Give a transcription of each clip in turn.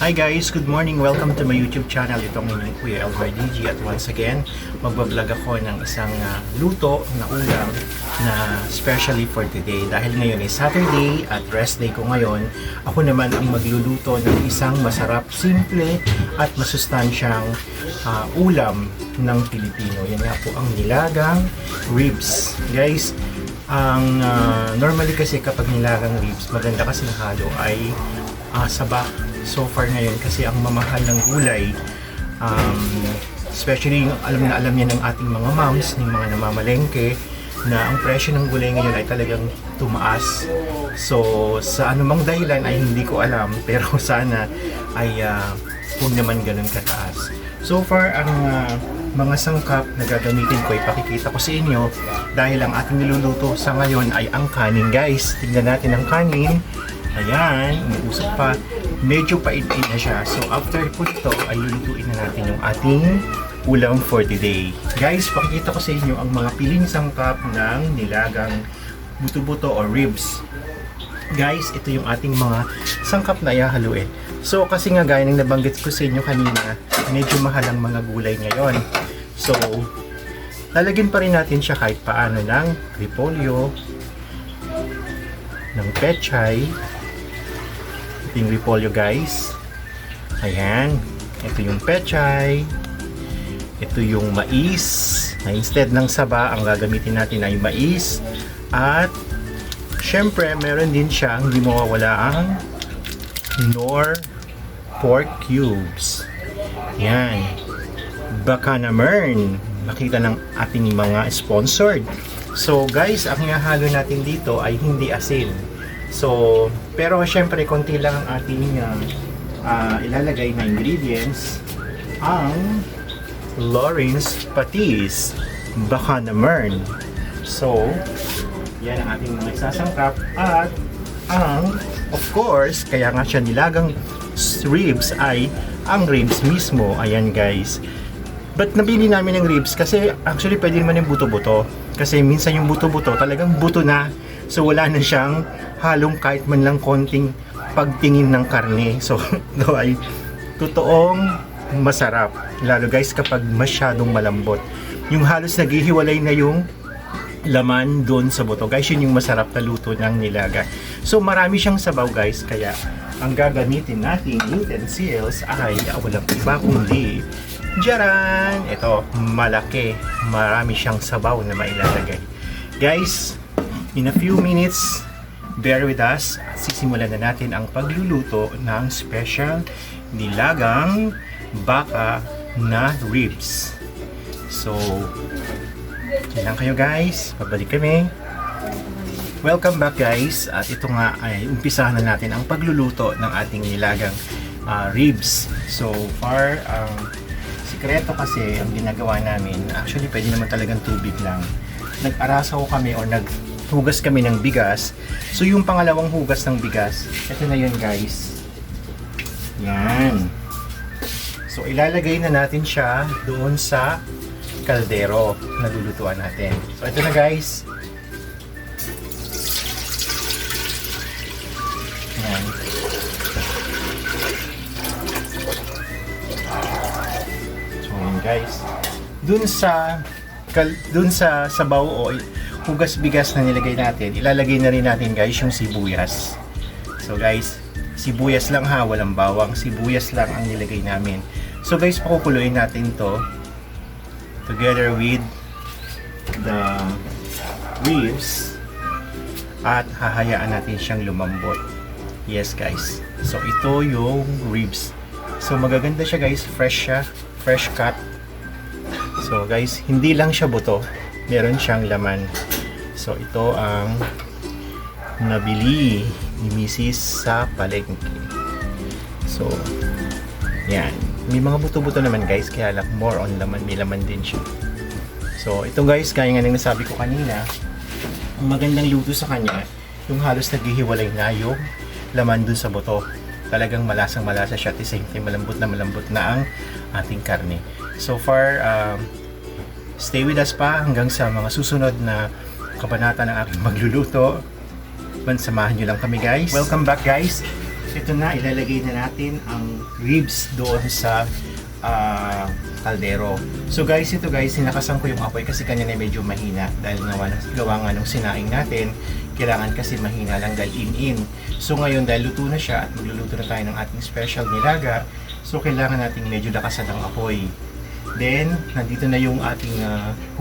Hi guys, good morning. Welcome to my YouTube channel. Itong inyong Kuya Elmer DG at once again, magbablog ako ng isang luto na ulam na specially for today. Dahil ngayon ay Saturday at rest day ko ngayon, ako naman ang magluluto ng isang masarap, simple at masustansyang ulam ng Pilipino. Yan nga po ang nilagang ribs. Guys, ang normally kasi kapag nilagang ribs, maganda kasi ng halo ay saba. So far ngayon kasi ang mamahal ng gulay, especially alam na alam niya ng ating mga moms, ng mga namamalengke, na ang presyo ng gulay ngayon ay talagang tumaas. So sa anumang dahilan ay hindi ko alam, pero sana ay huwag naman ganun kataas. So far ang mga sangkap na gagamitin ko, ipakikita ko sa inyo dahil ang ating niluluto sa ngayon ay ang kanin. Guys, tingnan natin ang kanin. Ayan, umuusap pa. Medyo pait-pait na siya. So after po ito ay lulutuin na natin yung ating ulam for today. Guys, pakikita ko sa inyo ang mga piling sangkap ng nilagang buto-buto o ribs. Guys, ito yung ating mga sangkap na ihahaluin. So kasi nga gaya ng nabanggit ko sa inyo kanina, medyo mahal ang mga gulay ngayon. So lalagyan pa rin natin siya kahit paano ng repolyo, ng pechay, yung repolyo guys. Ayan, ito yung pechay, ito yung mais na instead ng saba ang gagamitin natin ay mais, at syempre meron din siyang hindi mawawala ang nor pork cubes. Yan, baka naman makita ng ating mga sponsored. So guys, ang ihahalo natin dito ay hindi asin. So, pero syempre konti lang ang ating ilalagay na ingredients. Ang Lawrence patis, baka naman. So, yan ang ating mga isasangkap. At ang, of course, kaya nga siya nilagang ribs ay ang ribs mismo. Ayan guys. But nabili namin ng ribs kasi actually pwede naman yung buto-buto. Kasi minsan yung buto-buto talagang buto na. So wala na siyang halong kahit man lang konting pagtingin ng karne. So ito ay totoong masarap. Lalo guys kapag masyadong malambot. Yung halos naghihiwalay na yung laman doon sa buto. Guys, yun yung masarap na luto ng nilaga. So marami siyang sabaw guys. Kaya ang gagamitin nating utensils ay walang iba kundi jaran! Ito, malaki. Marami siyang sabaw na mailalagay. Guys, in a few minutes, bear with us. Sisimulan na natin ang pagluluto ng special nilagang baka na ribs. So, yan lang kayo guys. Pabalik kami. Welcome back guys. At ito nga ay umpisahan na natin ang pagluluto ng ating nilagang ribs. So far, sikreto kasi ang ginagawa namin, actually pwede naman talagang tubig lang. Nag-arasaw kami o naghugas kami ng bigas. So yung pangalawang hugas ng bigas, ito na yun guys. Yan. So ilalagay na natin siya doon sa kaldero na lulutuan natin. So ito na guys. Yan. Guys, dun sa sabaw o hugas bigas na nilagay natin, ilalagay na rin natin guys yung sibuyas. So guys, sibuyas lang ha, walang bawang, sibuyas lang ang nilagay namin. So guys, pakukuluin natin to together with the ribs at hahayaan natin siyang lumambot. Yes guys, so ito yung ribs. So magaganda siya guys, fresh siya, fresh cut. So guys, hindi lang siya buto, meron siyang laman. So ito ang nabili ni Mrs. sa palengke. So yan, may mga buto-buto naman guys, kaya lang more on laman, may laman din siya. So ito guys, gaya nga ng nasabi ko kanina, ang magandang luto sa kanya, yung halos naghihiwalay na yung laman dun sa buto. Talagang malasang malasa siya at the same time malambot na ang ating karne. So far, stay with us pa hanggang sa mga susunod na kabanata ng aking magluluto. Samahan nyo lang kami guys. Welcome back guys. ito na, ilalagay na natin ang ribs doon sa kaldero. So guys, ito guys, sinakasan ko yung apoy kasi kanya na medyo mahina dahil gawa nga nung sinaing natin, kailangan kasi mahina lang dahil in. So ngayon dahil luto na siya at magluluto na tayo ng ating special nilaga, so kailangan nating medyo lakasan ang apoy. Then, nandito na yung ating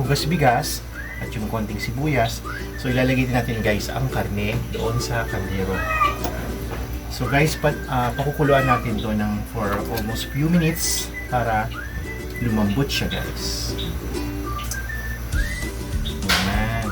hugas bigas at yung konting sibuyas. So ilalagay din natin guys ang karne doon sa kaldero. So guys, pakukuluan natin to for almost few minutes para lumambot siya guys. Yan.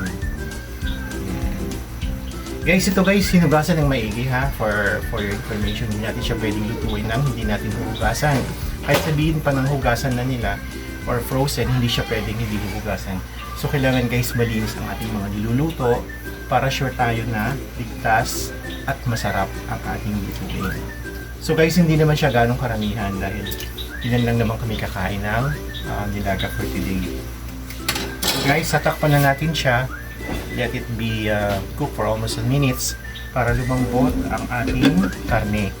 Guys, ito guys, hinugasan ng maigi ha, for your information. Hindi natin siya pwedeng lutuin nang hindi natin hugasan. Kahit sabihin pa ng hugasan na nila or frozen, hindi siya pwedeng hindi hugasan. So kailangan guys, malinis ang ating mga niluluto para sure tayo na ligtas at masarap ang ating lutuin. So guys, hindi naman siya ganong karamihan dahil ilan lang naman kami kakain ng nilaga for today. So guys, tatakpan na natin siya. Let it be cooked for almost a minutes para lumambot ang ating karne.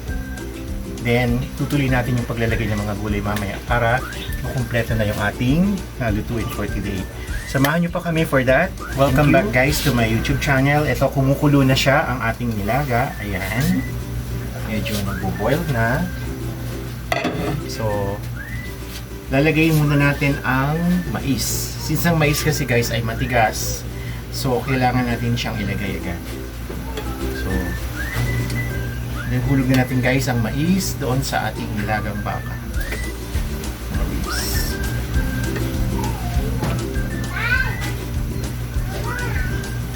Then, tutuloy natin yung paglalagay ng mga gulay mamaya para makumpleto na yung ating lutuin for today. Samahan nyo pa kami for that. Welcome back guys to my YouTube channel. Ito, kumukulo na siya ang ating nilaga. Ayan. Medyo nagbo-boil na. So, lalagay muna natin ang mais. Since ang mais kasi guys ay matigas, so kailangan natin siyang ilagay agad. So, hulog na natin guys ang mais doon sa ating nilagang baka.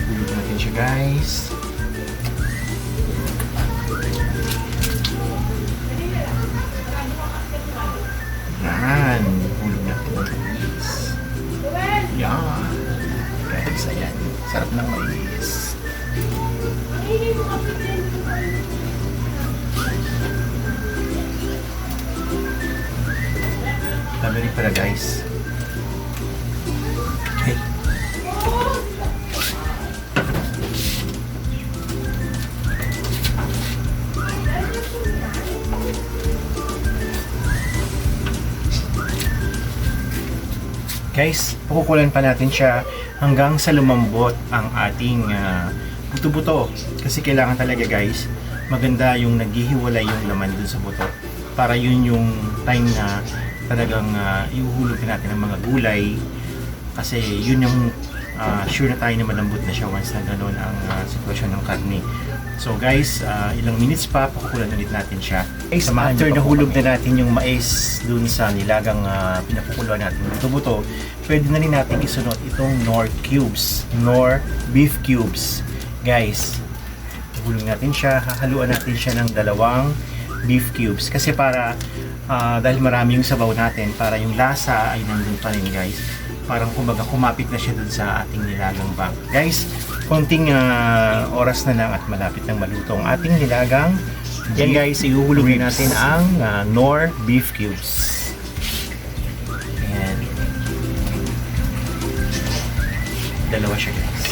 Hulog natin siya guys. Yan. Hulog natin ang mais. Yan. Guys, ayan. Sarap ng mais. Sabi rin pala guys. Okay. Guys, pakukulan pa natin siya hanggang sa lumambot ang ating buto-buto. Kasi kailangan talaga guys, maganda yung naghihiwalay yung laman dun sa buto. Para yun yung time na talagang ihuhulog natin ang mga gulay. Kasi yun yung sure na tayo na malambot na siya once na gano'n ang sitwasyon ng karne. So guys, ilang minutes pa, pakukulan ulit natin siya. Guys, after nahulog na natin yung mais dun sa nilagang pinapakuluan natin buto-buto, pwede na rin natin isunod itong Knorr cubes, Knorr beef cubes. Guys, hulog natin siya, hahaluan natin siya ng 2 beef cubes. Kasi para, dahil marami yung sabaw natin, para yung lasa ay nandun pa rin guys. Parang kumbaga kumapit na siya dun sa ating nilagang baka. Guys, konting oras na lang at malapit nang maluto ang ating nilagang. Yan guys, ihuhulogin natin ang Knorr beef cubes. Ayan. 2 siya guys.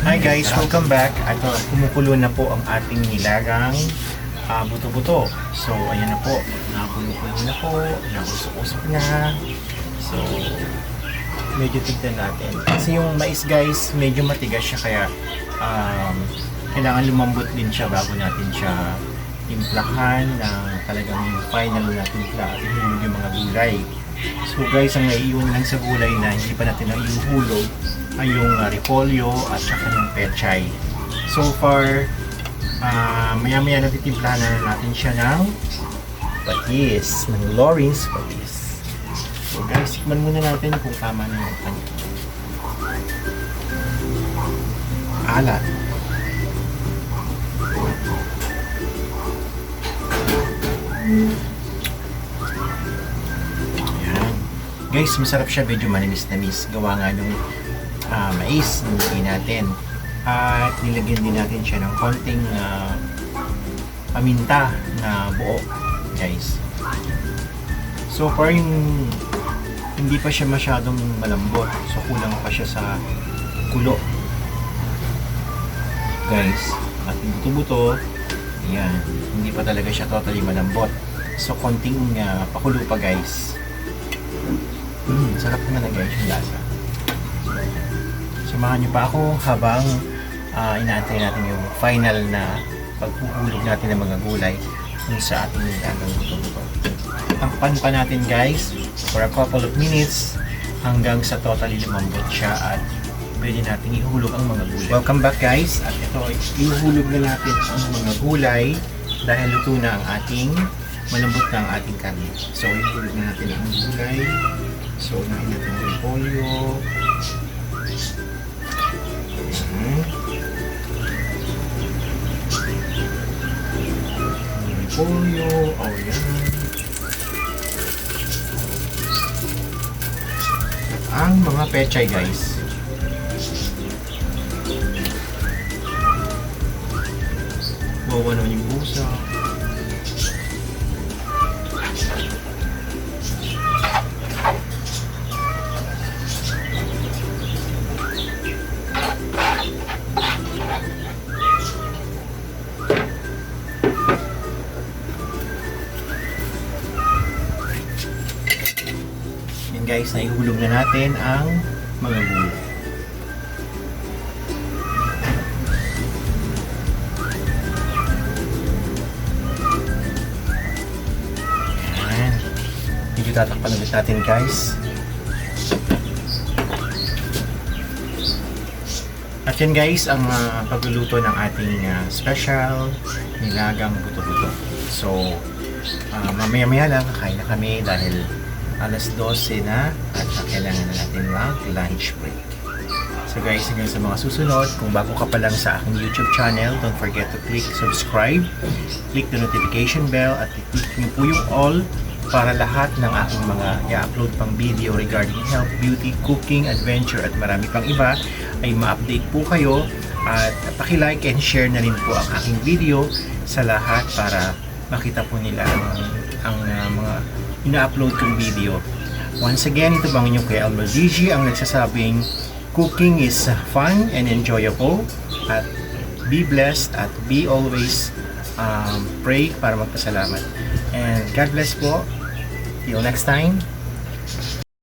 Hi guys, welcome back. Ito, kumukulo na po ang ating nilagang buto-buto. So, ayan na po. Nakakulukulo na po. Nakusok-usok na. So, medyo tignan natin. Kasi yung mais guys, medyo matigas siya kaya kailangan lumambot din siya bago natin siya timplahan ng talagang yung final na timpla at ihulog yung mga gulay. So guys, ang naiiwan lang sa gulay na hindi pa natin naiuhulog ay yung repolyo at saka yung pechay. So far, maya-maya natitimplahan na natin siya ng patis, ng Lawrence patis. So guys, tikman muna natin kung tama na yung kanya. Alat. Ayan. Guys, masarap siya, medyo manimis-namis. Gawa nga nung mais na nilagay natin. At nilagyan din natin siya ng konting paminta na buo, guys. So far, hindi pa siya masyadong malambot. So kulang pa siya sa kulo. Guys, ating buto-buto. Ayan, hindi pa talaga siya totally malambot. So, konting pakulo pa guys. Sarap naman na guys yung lasa. Samahan niyo pa ako habang inaantay natin yung final na paghuhulog natin ng mga gulay dun sa ating nilagang buto-buto. Takpan pa natin guys for a couple of minutes hanggang sa totally lumambot siya at pwede natin ihulog ang mga gulay. Welcome back guys, at ito ihulog na natin ang mga gulay dahil luto na ang ating malambot na ang ating karne. So ihulog na natin ang gulay. So unahin natin ang repolyo. Repolyo, oh yan. Ang mga pechay guys. Bawa naman yung busa. Yan guys, naihulog na natin ang mga gulay. Tatakpan ulit natin guys. At yan guys ang pagluluto ng ating special nilagang buto-buto. So mamaya-maya lang kakain na kami dahil alas 12 na at kailangan na natin mag-lunch break. So guys, hanggang sa mga susunod, kung bago ka pa lang sa aking YouTube channel, don't forget to click subscribe, click the notification bell at click nyo po yung all para lahat ng aking mga i-upload pang video regarding health, beauty, cooking, adventure at marami pang iba ay ma-update po kayo, at paki-like and share na rin po ang aking video sa lahat para makita po nila ang mga ina-upload kong video. Once again, ito bang inyong kay Elmer Gigi ang nagsasabing cooking is fun and enjoyable, at be blessed at be always pray para magpasalamat. And God bless po. Till next time.